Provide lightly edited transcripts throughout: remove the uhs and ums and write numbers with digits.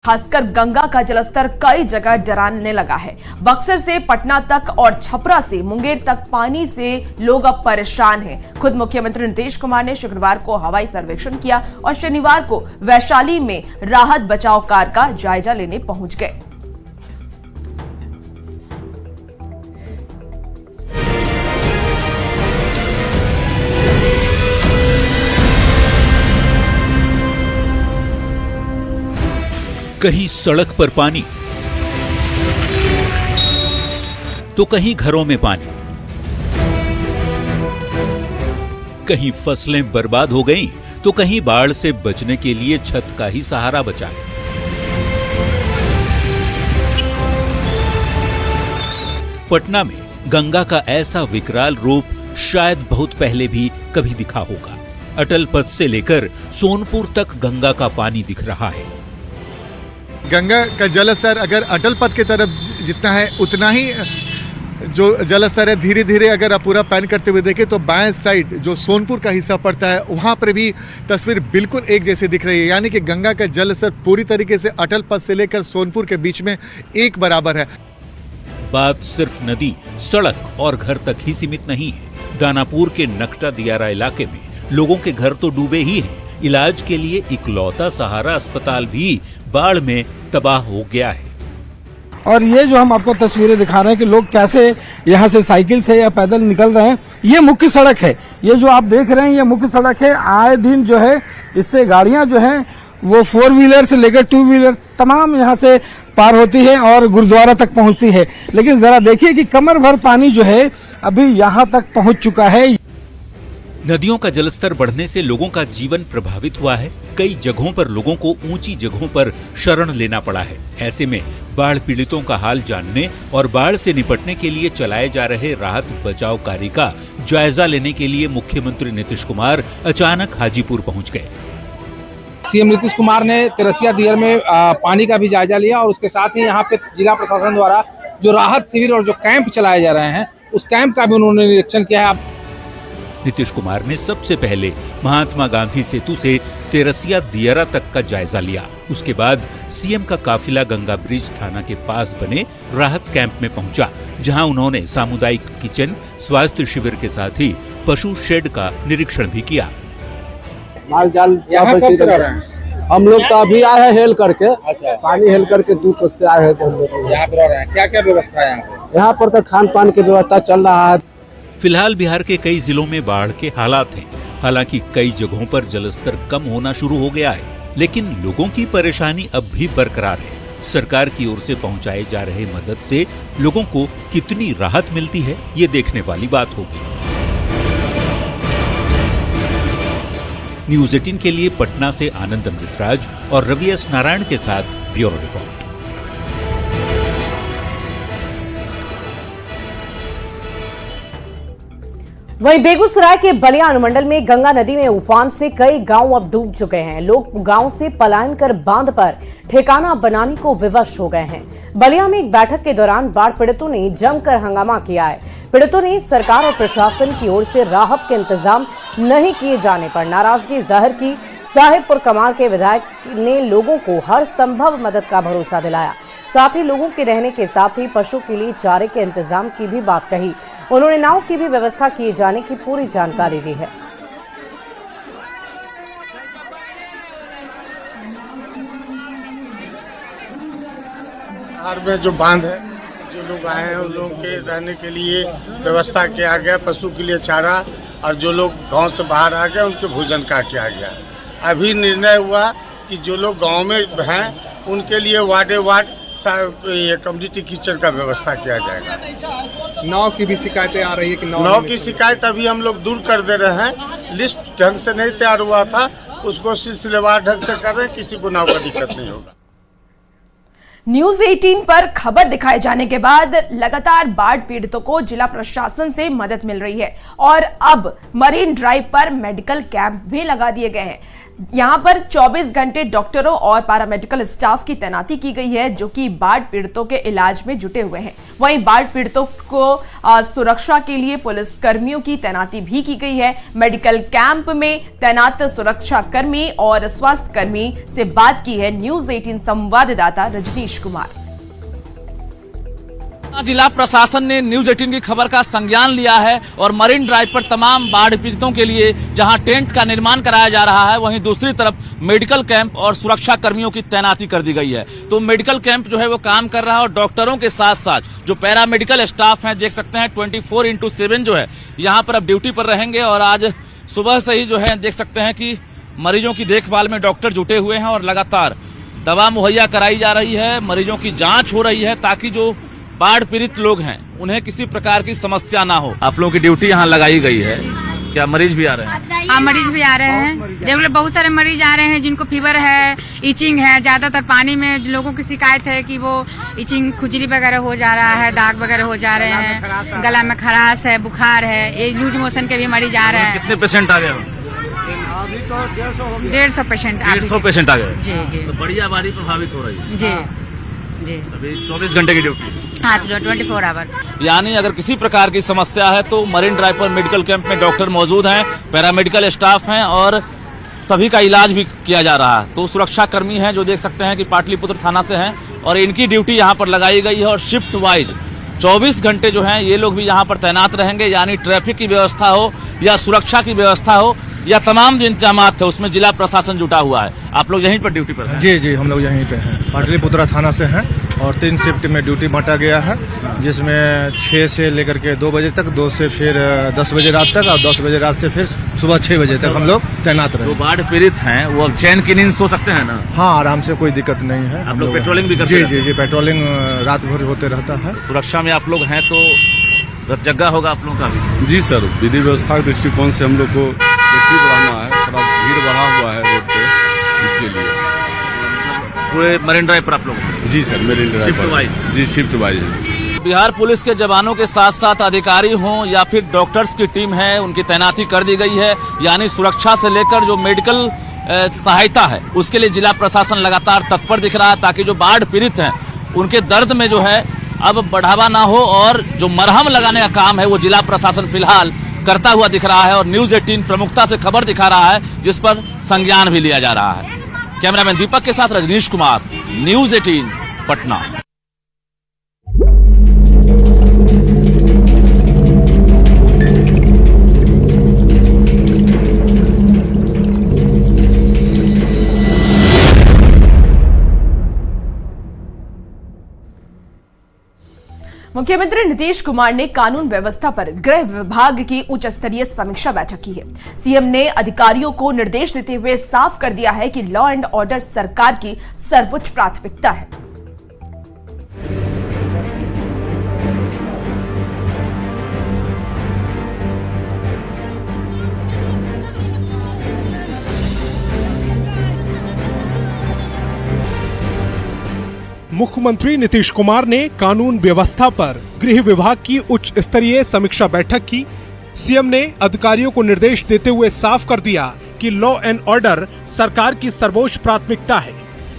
खासकर गंगा का जलस्तर कई जगह डराने लगा है। बक्सर से पटना तक और छपरा से मुंगेर तक पानी से लोग अब परेशान हैं। खुद मुख्यमंत्री नीतीश कुमार ने शुक्रवार को हवाई सर्वेक्षण किया और शनिवार को वैशाली में राहत बचाव कार्य का जायजा लेने पहुंच गए। कहीं सड़क पर पानी तो कहीं घरों में पानी, कहीं फसलें बर्बाद हो गईं तो कहीं बाढ़ से बचने के लिए छत का ही सहारा बचा। पटना में गंगा का ऐसा विकराल रूप शायद बहुत पहले भी कभी दिखा होगा। अटल पथ से लेकर सोनपुर तक गंगा का पानी दिख रहा है। गंगा का जलस्तर अगर अटल पथ की तरफ जितना है उतना ही जो जलस्तर है धीरे धीरे अगर आप पूरा पैन करते हुए देखें तो बाएं साइड जो सोनपुर का हिस्सा पड़ता है वहां पर भी तस्वीर बिल्कुल एक जैसी दिख रही है। यानी कि गंगा का जलस्तर पूरी तरीके से अटल पथ से लेकर सोनपुर के बीच में एक बराबर है। बात सिर्फ नदी, सड़क और घर तक ही सीमित नहीं है। दानापुर के नकटा दियारा इलाके में लोगों के घर तो डूबे ही हैं। इलाज के लिए इकलौता सहारा अस्पताल भी बाढ़ में तबाह हो गया है। और ये जो हम आपको तस्वीरें दिखा रहे हैं कि लोग कैसे यहाँ से साइकिल से या पैदल निकल रहे हैं, ये मुख्य सड़क है। ये जो आप देख रहे हैं ये मुख्य सड़क है। आए दिन जो है इससे गाड़ियां जो हैं वो 4 व्हीलर से लेकर 2 व्हीलर तमाम यहाँ से पार होती है और गुरुद्वारा तक पहुँचती है। लेकिन जरा देखिए कि कमर भर पानी जो है अभी यहाँ तक पहुँच चुका है। नदियों का जलस्तर बढ़ने से लोगों का जीवन प्रभावित हुआ है। कई जगहों पर लोगों को ऊंची जगहों पर शरण लेना पड़ा है। ऐसे में बाढ़ पीड़ितों का हाल जानने और बाढ़ से निपटने के लिए चलाए जा रहे राहत बचाव कार्य का जायजा लेने के लिए मुख्यमंत्री नीतीश कुमार अचानक हाजीपुर पहुंच गए। सीएम नीतीश कुमार ने तेरसिया दियर में पानी का भी जायजा लिया और उसके साथ ही यहाँ पे जिला प्रशासन द्वारा जो राहत शिविर और जो कैंप चलाए जा रहे हैं उस कैंप का भी उन्होंने निरीक्षण किया है। नीतीश कुमार ने सबसे पहले महात्मा गांधी सेतु से तेरसिया दियारा तक का जायजा लिया। उसके बाद सीएम का काफिला गंगा ब्रिज थाना के पास बने राहत कैंप में पहुंचा, जहां उन्होंने सामुदायिक किचन, स्वास्थ्य शिविर के साथ ही पशु शेड का निरीक्षण भी किया। माल जाल यहाँ कब से रह रहे हैं? हम लोग तो अभी आए हैं हेल करके। अच्छा। पानी हेल करके 2 कोस से आए हैं तो हम लोग यहाँ पर रह रहे हैं। क्या क्या व्यवस्था है यहाँ पर तो खान पान की व्यवस्था चल रहा है। फिलहाल बिहार के कई जिलों में बाढ़ के हालात हैं। हालांकि कई जगहों पर जलस्तर कम होना शुरू हो गया है, लेकिन लोगों की परेशानी अब भी बरकरार है। सरकार की ओर से पहुंचाए जा रहे मदद से लोगों को कितनी राहत मिलती है, ये देखने वाली बात होगी। न्यूज़ 18 के लिए पटना से आनंद अमृतराज और रवि एस नारायण के साथ ब्यूरो रिपोर्ट। वहीं बेगूसराय के बलिया अनुमंडल में गंगा नदी में उफान से कई गांव अब डूब चुके हैं। लोग गांव से पलायन कर बांध पर ठिकाना बनाने को विवश हो गए हैं। बलिया में एक बैठक के दौरान बाढ़ पीड़ितों ने जमकर हंगामा किया है। पीड़ितों ने सरकार और प्रशासन की ओर से राहत के इंतजाम नहीं किए जाने पर नाराजगी जाहिर की। साहिबपुर कमाल के विधायक ने लोगों को हर संभव मदद का भरोसा दिलाया। साथ ही लोगों के रहने के साथ ही पशु के लिए चारे के इंतजाम की भी बात कही। उन्होंने नाव की भी व्यवस्था किए जाने की पूरी जानकारी दी है। बिहार में जो बांध है, जो लोग आए हैं उन लोगों के रहने के लिए व्यवस्था किया गया, पशु के लिए चारा, और जो लोग गांव से बाहर आ गए उनके भोजन का किया गया। अभी निर्णय हुआ कि जो लोग गांव में हैं उनके लिए वार्डे वार्ड ये कम्युनिटी किचन का व्यवस्था किया जाएगा। नाव की भी शिकायतें आ रही है कि नाव की शिकायत अभी हम लोग दूर कर दे रहे हैं। लिस्ट ढंग से नहीं तैयार हुआ था, उसको सिलसिलेवार ढंग से कर रहे हैं, किसी को नाव का दिक्कत नहीं होगा। न्यूज़ 18 पर खबर दिखाए जाने के बाद लगातार बाढ़ पीड़ितों को जिला प्रशासन से मदद मिल रही है और अब मरीन ड्राइव पर मेडिकल कैंप भी लगा दिए गए हैं। यहाँ पर 24 घंटे डॉक्टरों और पैरामेडिकल स्टाफ की तैनाती की गई है, जो कि बाढ़ पीड़ितों के इलाज में जुटे हुए हैं। वहीं बाढ़ पीड़ितों को सुरक्षा के लिए पुलिस कर्मियों की तैनाती भी की गई है। मेडिकल कैंप में तैनात सुरक्षा कर्मी और स्वास्थ्य कर्मी से बात की है न्यूज 18 संवाददाता रजनीश कुमार। जिला प्रशासन ने न्यूज 18 की खबर का संज्ञान लिया है और मरीन ड्राइव पर तमाम बाढ़ पीड़ितों के लिए जहां टेंट का निर्माण कराया जा रहा है, वहीं दूसरी तरफ मेडिकल कैंप और सुरक्षा कर्मियों की तैनाती कर दी गई है। तो मेडिकल कैंप जो है वो काम कर रहा है और डॉक्टरों के साथ साथ जो पैरामेडिकल स्टाफ हैं, देख सकते हैं 24/7 जो है यहाँ पर अब ड्यूटी पर रहेंगे। और आज सुबह से ही जो है देख सकते हैं कि मरीजों की देखभाल में डॉक्टर जुटे हुए हैं और लगातार दवा मुहैया कराई जा रही है, मरीजों की जाँच हो रही है ताकि जो बाढ़ पीड़ित लोग हैं उन्हें किसी प्रकार की समस्या ना हो। आप लोगों की ड्यूटी यहाँ लगाई गई है, क्या मरीज भी आ रहे हैं? हाँ, मरीज भी आ रहे हैं। रेगुलर बहुत सारे मरीज आ रहे हैं जिनको फीवर है, इचिंग है। ज्यादातर पानी में लोगों की शिकायत है कि वो इचिंग, खुजली वगैरह हो जा रहा है, दाग वगैरह हो जा रहे हैं, गला में खराश है, बुखार है, ये लूज मोशन के भी मरीज आ रहे हैं। कितने पेशेंट आ गए? अभी तो 150 पेशेंट। 150 पेशेंट आ गए। जी जी। तो बड़ी आबादी प्रभावित हो रही है। जी जी। अभी 24 घंटे की ड्यूटी। हाँ, 24 आवर। यानी अगर किसी प्रकार की समस्या है तो मरीन ड्राइव पर मेडिकल कैंप में डॉक्टर मौजूद हैं, पैरामेडिकल स्टाफ हैं और सभी का इलाज भी किया जा रहा है। तो सुरक्षा कर्मी हैं जो देख सकते हैं कि पाटलिपुत्र थाना से हैं और इनकी ड्यूटी यहाँ पर लगाई गई है और शिफ्ट वाइज 24 घंटे जो हैं ये लोग भी यहाँ पर तैनात रहेंगे। यानी ट्रैफिक की व्यवस्था हो या सुरक्षा की व्यवस्था हो या तमाम जो इंतजामात थे उसमें जिला प्रशासन जुटा हुआ है। आप लोग यहीं पर ड्यूटी पर हैं? जी जी, हम लोग यहीं पे हैं, पाटलिपुत्रा थाना से हैं और 3 शिफ्ट में ड्यूटी बांटा गया है, जिसमें 6 से लेकर के 2 बजे तक, 2 से फिर 10 बजे रात तक और 10 बजे रात से फिर सुबह 6 बजे तक हम लोग तैनात रहे। जो बाढ़ पीड़ित हैं वो अब चैन की नींद सो सकते हैं ना? हाँ, आराम से, कोई दिक्कत नहीं है। आप लोग पेट्रोलिंग भी करते हैं? जी जी जी, पेट्रोलिंग रात भर होते रहता है। सुरक्षा में आप लोग हैं तो जगह होगा आप लोगों का भी? जी सर, विधि व्यवस्था के दृष्टिकोण से हम लोग को एक्टिव रहना है, थोड़ा भीड़ बढ़ा हुआ है रोड पे, इसके लिए पूरे मरीन ड्राइव पर आप लोग? जी sir, marine drive shift wise? जी, शिफ्ट वाइज। बिहार पुलिस के जवानों के साथ साथ अधिकारी हों या फिर डॉक्टर्स की टीम है, उनकी तैनाती कर दी गई है। यानी सुरक्षा से लेकर जो मेडिकल सहायता है उसके लिए जिला प्रशासन लगातार तत्पर दिख रहा है ताकि जो बाढ़ पीड़ित हैं उनके दर्द में जो है अब बढ़ावा ना हो और जो मरहम लगाने का काम है वो जिला प्रशासन फिलहाल करता हुआ दिख रहा है। और न्यूज 18 प्रमुखता से खबर दिखा रहा है जिस पर संज्ञान भी लिया जा रहा है। कैमरामैन दीपक के साथ रजनीश कुमार, न्यूज 18 पटना। मुख्यमंत्री नीतीश कुमार ने कानून व्यवस्था पर गृह विभाग की उच्च स्तरीय समीक्षा बैठक की है। सीएम ने अधिकारियों को निर्देश देते हुए साफ कर दिया है कि लॉ एंड ऑर्डर सरकार की सर्वोच्च प्राथमिकता है। मुख्यमंत्री नीतीश कुमार ने कानून व्यवस्था पर गृह विभाग की उच्च स्तरीय समीक्षा बैठक की। सीएम ने अधिकारियों को निर्देश देते हुए साफ कर दिया कि लॉ एंड ऑर्डर सरकार की सर्वोच्च प्राथमिकता है।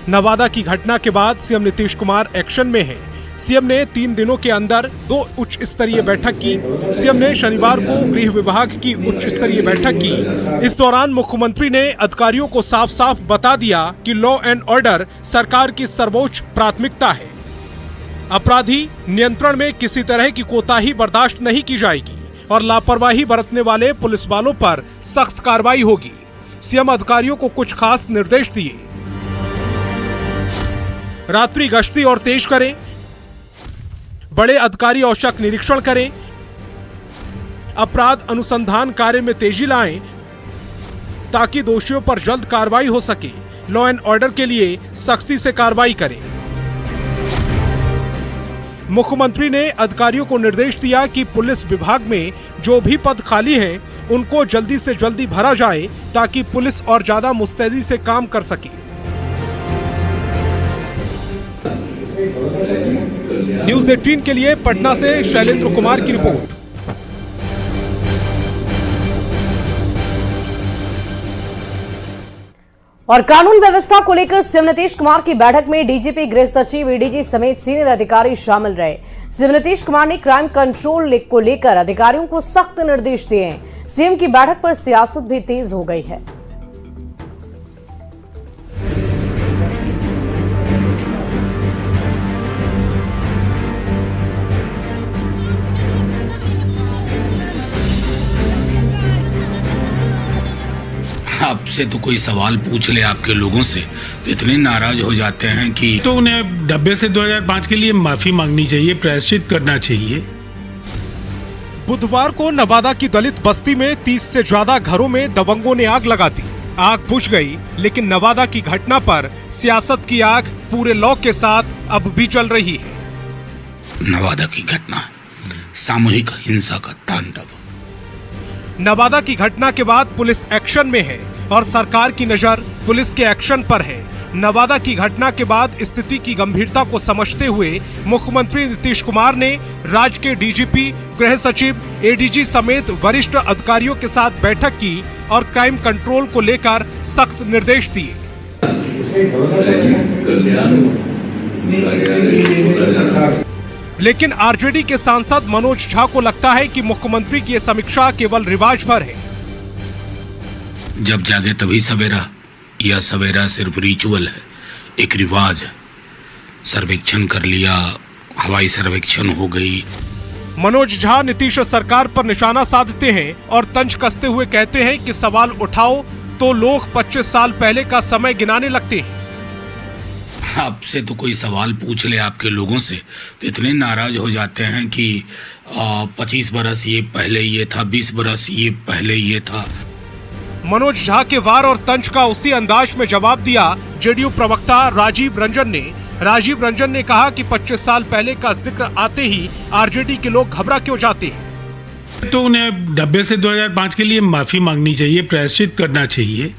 नवादा की घटना के बाद सीएम नीतीश कुमार एक्शन में है। सीएम ने 3 दिनों के अंदर 2 उच्च स्तरीय बैठक की। सीएम ने शनिवार को गृह विभाग की उच्च स्तरीय बैठक की। इस दौरान मुख्यमंत्री ने अधिकारियों को साफ साफ बता दिया कि लॉ एंड ऑर्डर सरकार की सर्वोच्च प्राथमिकता है। अपराधी नियंत्रण में किसी तरह की कोताही बर्दाश्त नहीं की जाएगी और लापरवाही बरतने वाले पुलिस वालों पर सख्त कार्रवाई होगी। सीएम अधिकारियों को कुछ खास निर्देश दिए। रात्रि गश्ती और तेज करें, बड़े अधिकारी औचक निरीक्षण करें, अपराध अनुसंधान कार्य में तेजी लाएं ताकि दोषियों पर जल्द कार्रवाई हो सके। लॉ एंड ऑर्डर के लिए सख्ती से कार्रवाई करें। मुख्यमंत्री ने अधिकारियों को निर्देश दिया कि पुलिस विभाग में जो भी पद खाली हैं, उनको जल्दी से जल्दी भरा जाए ताकि पुलिस और ज्यादा मुस्तैदी से काम कर सके। न्यूज 18 के लिए पटना से शैलेंद्र कुमार की रिपोर्ट। और कानून व्यवस्था को लेकर सीएम नीतीश कुमार की बैठक में डीजीपी, गृह सचिव, एडीजी समेत सीनियर अधिकारी शामिल रहे। सीएम नीतीश कुमार ने क्राइम कंट्रोल को लेकर अधिकारियों को सख्त निर्देश दिए हैं। सीएम की बैठक पर सियासत भी तेज हो गई है। आपसे तो कोई सवाल पूछ ले आपके लोगों से तो इतने नाराज हो जाते हैं कि तो उन्हें डब्बे से 2005 के लिए माफी मांगनी चाहिए, प्रायश्चित करना चाहिए। बुधवार को नवादा की दलित बस्ती में 30 से ज्यादा घरों में दबंगों ने आग लगा दी। आग बुझ गई, लेकिन नवादा की घटना पर सियासत की आग पूरे लौ के साथ अब भी चल रही है। नवादा की घटना सामूहिक हिंसा का तांडव। नवादा की घटना के बाद पुलिस एक्शन में है और सरकार की नजर पुलिस के एक्शन पर है। नवादा की घटना के बाद स्थिति की गंभीरता को समझते हुए मुख्यमंत्री नीतीश कुमार ने राज्य के डीजीपी, गृह सचिव, एडीजी समेत वरिष्ठ अधिकारियों के साथ बैठक की और क्राइम कंट्रोल को लेकर सख्त निर्देश दिए। लेकिन आरजेडी के सांसद मनोज झा को लगता है कि मुख्यमंत्री की ये समीक्षा केवल रिवाज भर है। जब जागे तभी सवेरा, यह सवेरा सिर्फ रिचुअल है, एक रिवाज है। सर्वेक्षण कर लिया, हवाई सर्वेक्षण हो गई। मनोज झा नीतीश सरकार पर निशाना साधते हैं और तंज कसते हुए कहते हैं कि सवाल उठाओ तो लोग 25 साल पहले का समय गिनाने लगते हैं। आपसे तो कोई सवाल पूछ ले आपके लोगों से तो इतने नाराज हो जाते हैं कि 25 बरस ये पहले ये था, 20 बरस ये पहले ये था। मनोज झा के वार और तंज का उसी अंदाज में जवाब दिया जेडीयू प्रवक्ता राजीव रंजन ने। राजीव रंजन ने कहा कि 25 साल पहले का जिक्र आते ही आरजेडी के लोग घबरा क्यों जाते हैं। तो उन्हें डब्बे से 2005 के लिए माफी मांगनी चाहिए, प्रायश्चित करना चाहिए।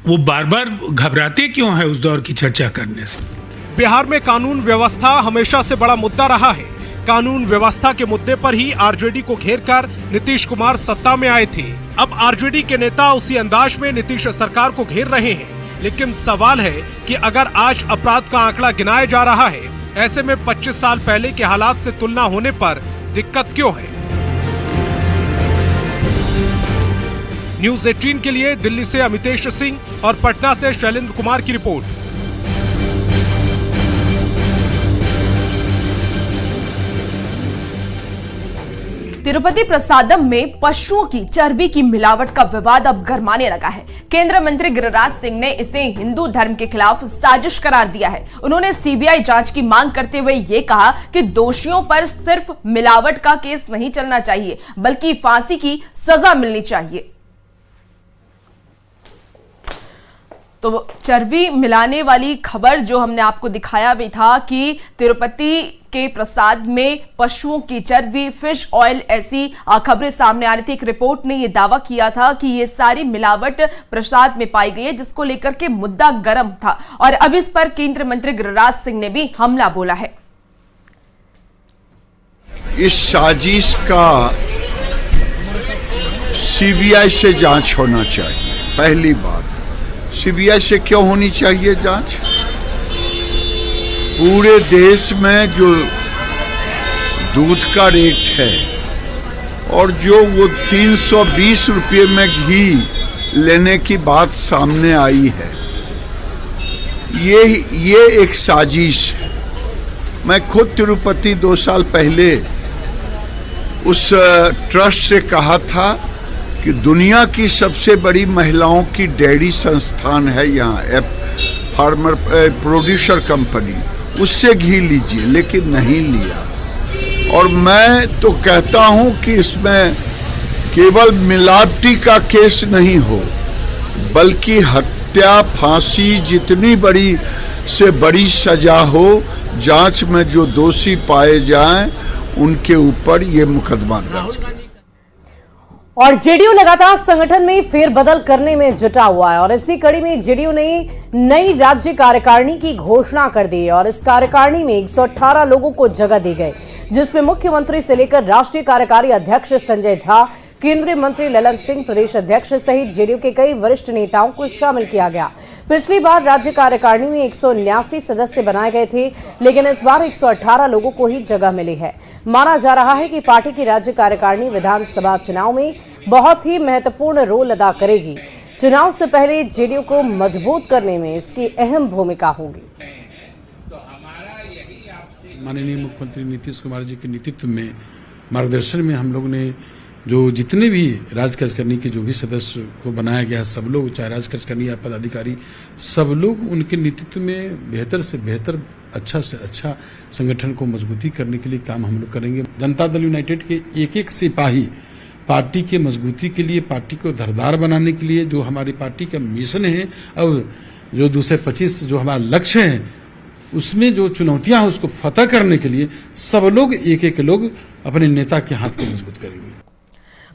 वो बार बार घबराते क्यों है उस दौर की चर्चा करने से। बिहार में कानून व्यवस्था हमेशा से बड़ा मुद्दा रहा है। कानून व्यवस्था के मुद्दे पर ही आरजेडी को घेरकर नीतीश कुमार सत्ता में आए थे। अब आरजेडी के नेता उसी अंदाज में नीतीश सरकार को घेर रहे हैं। लेकिन सवाल है कि अगर आज अपराध का आंकड़ा गिनाया जा रहा है, ऐसे में 25 साल पहले के हालात से तुलना होने पर दिक्कत क्यों है। न्यूज 18 के लिए दिल्ली से अमितेश सिंह और पटना से शैलेंद्र कुमार की रिपोर्ट। तिरुपति प्रसादम में पशुओं की चर्बी की मिलावट का विवाद अब गरमाने लगा है। केंद्रीय मंत्री गिरिराज सिंह ने इसे हिंदू धर्म के खिलाफ साजिश करार दिया है। उन्होंने सीबीआई जांच की मांग करते हुए ये कहा कि दोषियों पर सिर्फ मिलावट का केस नहीं चलना चाहिए, बल्कि फांसी की सजा मिलनी चाहिए। तो चर्बी मिलाने वाली खबर जो हमने आपको दिखाया भी था कि तिरुपति के प्रसाद में पशुओं की चर्बी, फिश ऑयल, ऐसी खबरें सामने आ रही थी। एक रिपोर्ट ने यह दावा किया था कि ये सारी मिलावट प्रसाद में पाई गई है, जिसको लेकर के मुद्दा गर्म था। और अब इस पर केंद्रीय मंत्री गिरिराज सिंह ने भी हमला बोला है। इस साजिश का सीबीआई से जांच होना चाहिए। पहली बात, सीबीआई से क्यों होनी चाहिए जांच? पूरे देश में जो दूध का रेट है और जो वो 320 रुपये में घी लेने की बात सामने आई है, ये एक साजिश है। मैं खुद तिरुपति 2 साल पहले उस ट्रस्ट से कहा था कि दुनिया की सबसे बड़ी महिलाओं की डेयरी संस्थान है यहाँ, फार्मर प्रोड्यूसर कंपनी, उससे घी लीजिए, लेकिन नहीं लिया। और मैं तो कहता हूँ कि इसमें केवल मिलावटी का केस नहीं हो, बल्कि हत्या, फांसी, जितनी बड़ी से बड़ी सजा हो, जांच में जो दोषी पाए जाएं उनके ऊपर ये मुकदमा दर्ज। और जेडीयू लगातार संगठन में फेरबदल करने में जुटा हुआ है और इसी कड़ी में जेडीयू ने नई राज्य कार्यकारिणी की घोषणा कर दी है और इस कार्यकारिणी में 118 लोगों को जगह दी गई, जिसमें मुख्यमंत्री से लेकर राष्ट्रीय कार्यकारी अध्यक्ष संजय झा, केंद्रीय मंत्री ललन सिंह, प्रदेश अध्यक्ष सहित जेडीयू के कई वरिष्ठ नेताओं को शामिल किया गया। पिछली बार राज्य कार्यकारिणी में 179 सदस्य बनाए गए थे, लेकिन इस बार 118 लोगों को ही जगह मिली है। माना जा रहा है कि पार्टी की राज्य कार्यकारिणी विधानसभा चुनाव में बहुत ही महत्वपूर्ण रोल अदा करेगी। चुनाव से पहले जेडीयू को मजबूत करने में इसकी अहम भूमिका होगी। माननीय मुख्यमंत्री नीतीश कुमार जी के नेतृत्व में, मार्गदर्शन में हम लोग ने जो जितने भी राज्य कार्यकारिणी के जो भी सदस्य को बनाया गया, सब लोग चाहे राज्य कार्यकारिणी या पदाधिकारी, सब लोग उनके नेतृत्व में बेहतर से बेहतर, अच्छा से अच्छा संगठन को मजबूती करने के लिए काम हम लोग करेंगे। जनता दल यूनाइटेड के एक एक सिपाही पार्टी के मजबूती के लिए, पार्टी को धारदार बनाने के लिए, जो हमारी पार्टी का मिशन है और जो 225 जो हमारा लक्ष्य है, उसमें जो चुनौतियां हैं उसको फतह करने के लिए सब लोग एक एक लोग अपने नेता के हाथ को मजबूत करेंगे।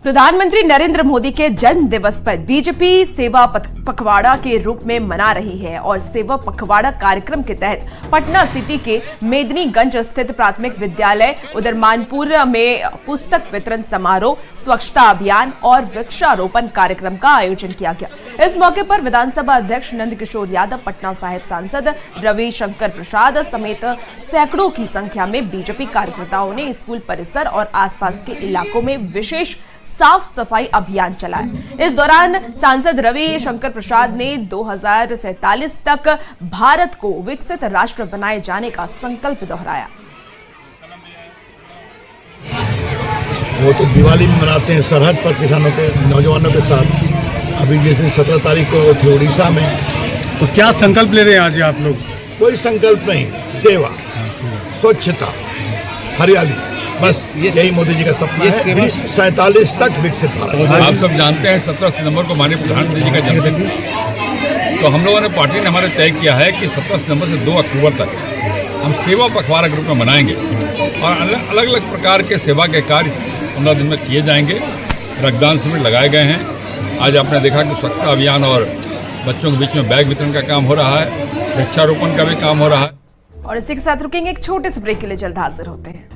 प्रधानमंत्री नरेंद्र मोदी के जन्म दिवस पर बीजेपी सेवा पखवाड़ा के रूप में मना रही है और सेवा पखवाड़ा कार्यक्रम के तहत पटना सिटी के मेदिनीगंज स्थित प्राथमिक विद्यालय उदरमानपुर में पुस्तक वितरण समारोह, स्वच्छता अभियान और वृक्षारोपण कार्यक्रम का आयोजन किया गया। इस मौके पर विधानसभा अध्यक्ष नंद किशोर यादव, पटना साहिब सांसद रविशंकर प्रसाद समेत सैकड़ों की संख्या में बीजेपी कार्यकर्ताओं ने स्कूल परिसर और आसपास के इलाकों में विशेष साफ सफाई अभियान चलाया। इस दौरान सांसद रविशंकर प्रसाद ने 2047 तक भारत को विकसित राष्ट्र बनाए जाने का संकल्प दोहराया। वो तो दिवाली में मनाते हैं सरहद पर किसानों के, नौजवानों के साथ। अभी जैसे 17 तारीख को वो थे उड़ीसा में। तो क्या संकल्प ले रहे हैं आज आप लोग? कोई संकल्प नहीं, सेवा, स्वच्छता, हरियाली, बस यही मोदी जी का सपना है। 47 तक विकसित भारत। आप सब जानते हैं 17 सितंबर को माननीय प्रधानमंत्री जी का जन्मदिन है, तो हम लोगों ने पार्टी ने हमारे तय किया है कि 17 सितंबर से 2 अक्टूबर तक हम सेवा पखवाड़ा के रूप में मनाएंगे और अलग अलग प्रकार के सेवा के कार्य 15 दिन में किए जाएंगे। रक्तदान शिविर लगाए गए हैं। आज आपने देखा कि स्वच्छता अभियान और बच्चों के बीच में बैग वितरण का काम हो रहा है, वृक्षारोपण का भी काम हो रहा है। और इसी के साथ रुकेंगे एक छोटे से ब्रेक के लिए, जल्द हाजिर होते हैं।